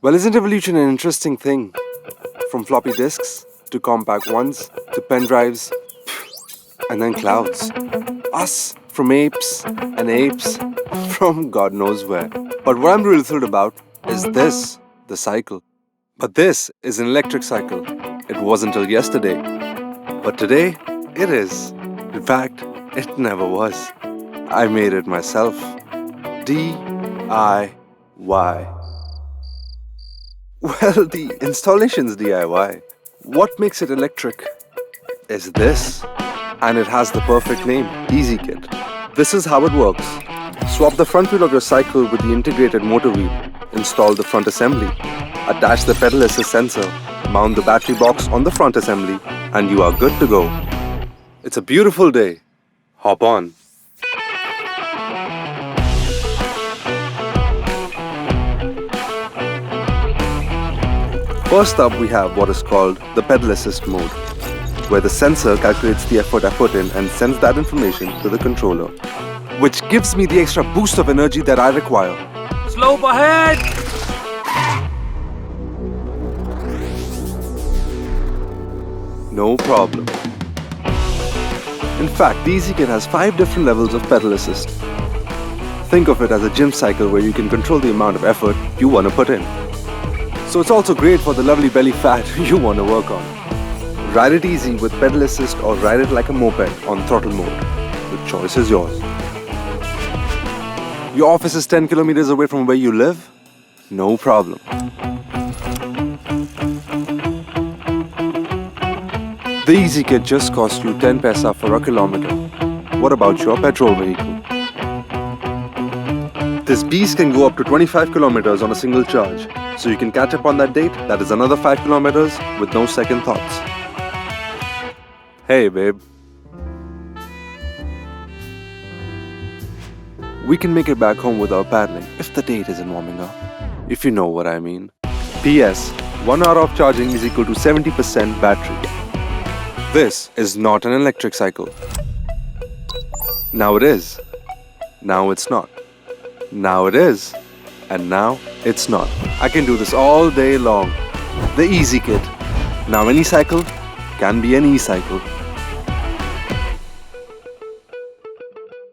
Well, isn't evolution an interesting thing? From floppy disks to compact ones to pen drives and then clouds. Us from apes and apes from God knows where. But what I'm really thrilled about is this, the cycle. But this is an electric cycle. It wasn't till yesterday. But today, it is. In fact, it never was. I made it myself. D.I.Y. Well, the installation's DIY. What makes it electric is this. And it has the perfect name, EasyKit. This is how it works. Swap the front wheel of your cycle with the integrated motor wheel. Install the front assembly. Attach the pedal assist sensor. Mount the battery box on the front assembly. And you are good to go. It's a beautiful day. Hop on. First up, we have what is called the pedal assist mode, where the sensor calculates the effort I put in and sends that information to the controller, which gives me the extra boost of energy that I require. Slope ahead! No problem. In fact, the EasyKit has 5 different levels of pedal assist. Think of it as a gym cycle where you can control the amount of effort you want to put in. So it's also great for the lovely belly fat you want to work on. Ride it easy with pedal assist or ride it like a moped on throttle mode. The choice is yours. Your office is 10 kilometers away from where you live? No problem. The EasyKit just cost you 10 paisa for a kilometer. What about your petrol vehicle? This beast can go up to 25 kilometers on a single charge, so you can catch up on that date that is another 5 kilometers with no second thoughts. Hey babe. We can make it back home without paddling if the date isn't warming up. If you know what I mean. P.S. 1 hour of charging is equal to 70% battery. This is not an electric cycle. Now it is. Now it's not. Now it is. And now it's not. I can do this all day long. The EasyKit. Now any cycle can be an e-cycle.